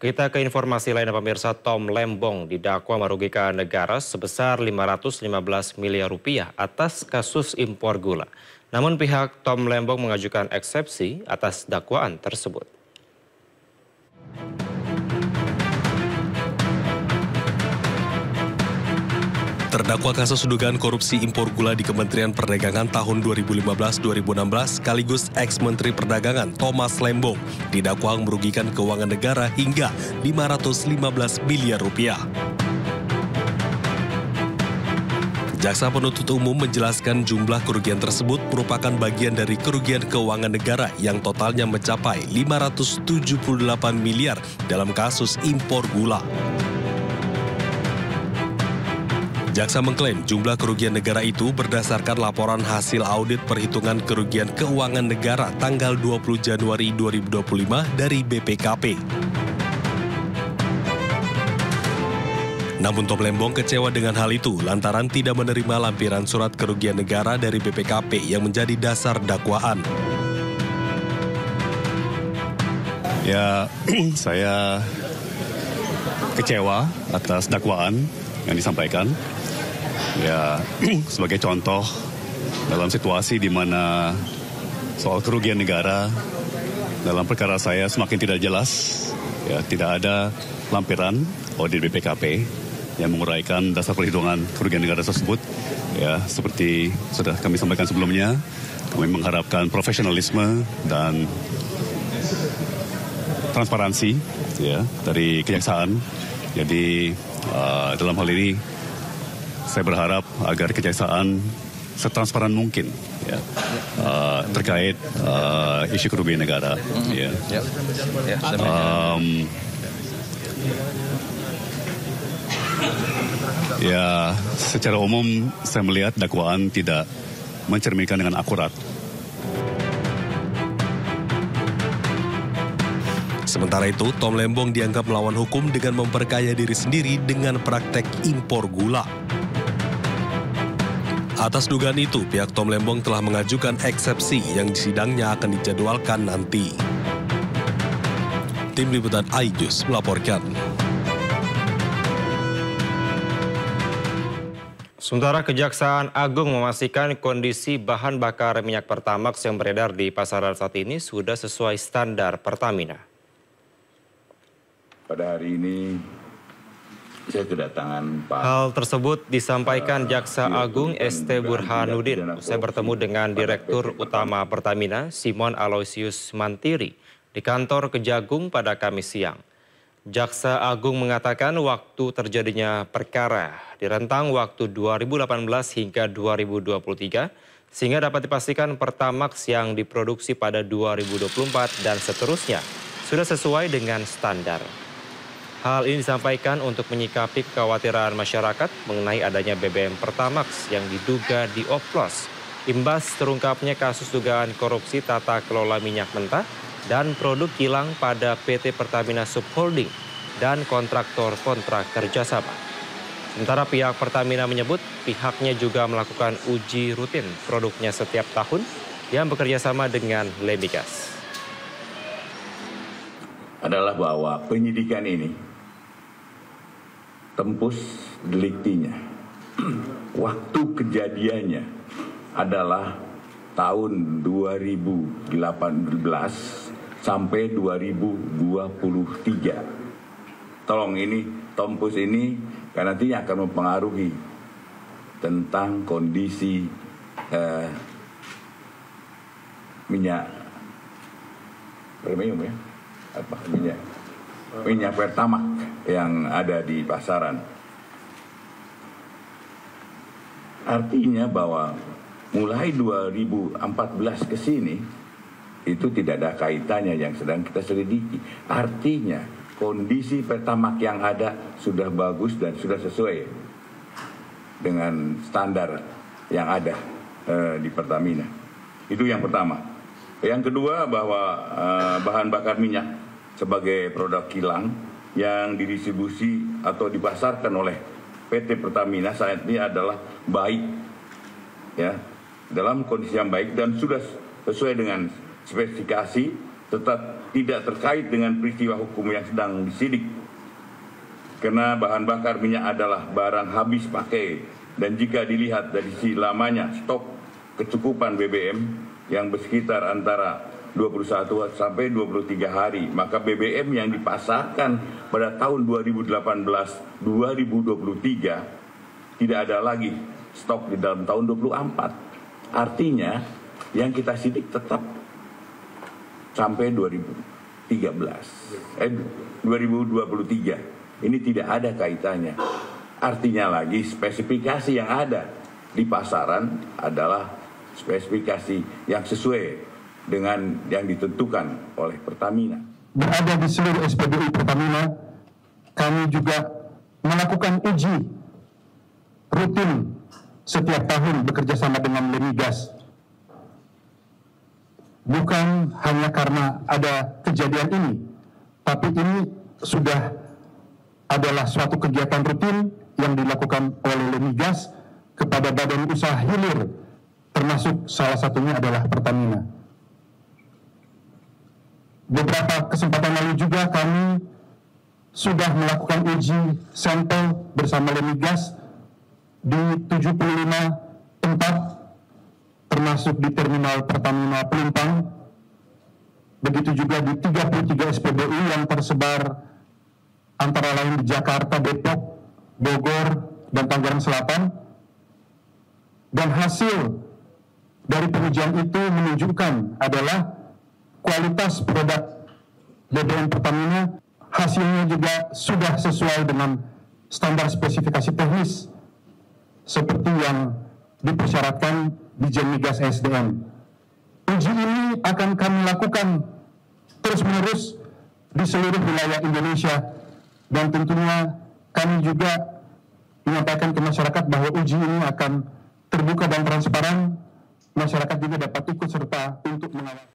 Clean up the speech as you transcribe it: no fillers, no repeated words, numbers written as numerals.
Kita ke informasi lain, pemirsa. Tom Lembong didakwa merugikan negara sebesar 515 miliar rupiah atas kasus impor gula. Namun pihak Tom Lembong mengajukan eksepsi atas dakwaan tersebut. Terdakwa kasus dugaan korupsi impor gula di Kementerian Perdagangan tahun 2015-2016 sekaligus ex-Menteri Perdagangan Thomas Lembong didakwa merugikan keuangan negara hingga 515 miliar rupiah. Jaksa penuntut umum menjelaskan jumlah kerugian tersebut merupakan bagian dari kerugian keuangan negara yang totalnya mencapai 578 miliar dalam kasus impor gula. Jaksa mengklaim jumlah kerugian negara itu berdasarkan laporan hasil audit perhitungan kerugian keuangan negara tanggal 20 Januari 2025 dari BPKP. Namun Tom Lembong kecewa dengan hal itu lantaran tidak menerima lampiran surat kerugian negara dari BPKP yang menjadi dasar dakwaan. Ya, saya kecewa atas dakwaan yang disampaikan. Ya, sebagai contoh dalam situasi di mana soal kerugian negara dalam perkara saya semakin tidak jelas, ya tidak ada lampiran audit BPKP yang menguraikan dasar perhitungan kerugian negara tersebut. Ya, seperti sudah kami sampaikan sebelumnya, kami mengharapkan profesionalisme dan transparansi ya dari kejaksaan. Jadi dalam hal ini saya berharap agar kejaksaan setransparan mungkin ya, terkait isu kerugian negara. Ya, secara umum saya melihat dakwaan tidak mencerminkan dengan akurat. Sementara itu, Tom Lembong dianggap melawan hukum dengan memperkaya diri sendiri dengan praktek impor gula. Atas dugaan itu, pihak Tom Lembong telah mengajukan eksepsi yang sidangnya akan dijadwalkan nanti. Tim Liputan iNews melaporkan. Sementara Kejaksaan Agung memastikan kondisi bahan bakar minyak Pertamax yang beredar di pasaran saat ini sudah sesuai standar Pertamina. Pada hari ini saya kedatangan Pak. Hal tersebut disampaikan Jaksa Agung ST Burhanuddin usai bertemu dengan Direktur Utama Pertamina Simon Aloysius Mantiri di kantor Kejagung pada Kamis siang. Jaksa Agung mengatakan waktu terjadinya perkara di rentang waktu 2018 hingga 2023 sehingga dapat dipastikan Pertamax yang diproduksi pada 2024 dan seterusnya sudah sesuai dengan standar. Hal ini disampaikan untuk menyikapi kekhawatiran masyarakat mengenai adanya BBM Pertamax yang diduga dioplos. Imbas terungkapnya kasus dugaan korupsi tata kelola minyak mentah dan produk kilang pada PT Pertamina Subholding dan kontraktor kontrak kerjasama. Sementara pihak Pertamina menyebut pihaknya juga melakukan uji rutin produknya setiap tahun yang bekerjasama dengan Lemigas. Adalah bahwa penyidikan ini tembus deliktinya. Waktu kejadiannya adalah tahun 2018 sampai 2023. Tolong ini, tembus ini karena nantinya akan mempengaruhi tentang kondisi minyak premium ya, minyak Pertamax yang ada di pasaran. Artinya bahwa mulai 2014 ke sini itu tidak ada kaitannya yang sedang kita selidiki. Artinya kondisi Pertamax yang ada sudah bagus dan sudah sesuai dengan standar yang ada di Pertamina. Itu yang pertama. Yang kedua bahwa bahan bakar minyak sebagai produk kilang yang didistribusi atau dipasarkan oleh PT Pertamina saat ini adalah baik, ya, dalam kondisi yang baik dan sudah sesuai dengan spesifikasi tidak terkait dengan peristiwa hukum yang sedang disidik. Karena bahan bakar minyak adalah barang habis pakai, dan jika dilihat dari sisi lamanya stok kecukupan BBM yang bersekitar antara 21 sampai 23 hari, maka BBM yang dipasarkan pada tahun 2018-2023 tidak ada lagi stok di dalam tahun 24. Artinya yang kita sidik tetap sampai 2023. Ini tidak ada kaitannya. Artinya lagi spesifikasi yang ada di pasaran adalah spesifikasi yang sesuai dengan yang ditentukan oleh Pertamina. Berada di seluruh SPBU Pertamina, kami juga melakukan uji rutin setiap tahun bekerja sama dengan Lemigas. Bukan hanya karena ada kejadian ini, tapi ini sudah adalah suatu kegiatan rutin yang dilakukan oleh Lemigas kepada badan usaha hilir, termasuk salah satunya adalah Pertamina. Beberapa kesempatan lalu juga kami sudah melakukan uji sampel bersama Lemigas di 75 tempat, termasuk di terminal Pertamina Pelumpang. Begitu juga di 33 SPBU yang tersebar antara lain di Jakarta, Depok, Bogor, dan Tangerang Selatan. Dan hasil dari pengujian itu menunjukkan adalah kualitas produk BBM Pertamina, hasilnya juga sudah sesuai dengan standar spesifikasi teknis seperti yang dipersyaratkan di Jen Migas SDM. Uji ini akan kami lakukan terus-menerus di seluruh wilayah Indonesia, dan tentunya kami juga menyampaikan ke masyarakat bahwa uji ini akan terbuka dan transparan. Masyarakat juga dapat ikut serta untuk mengawal.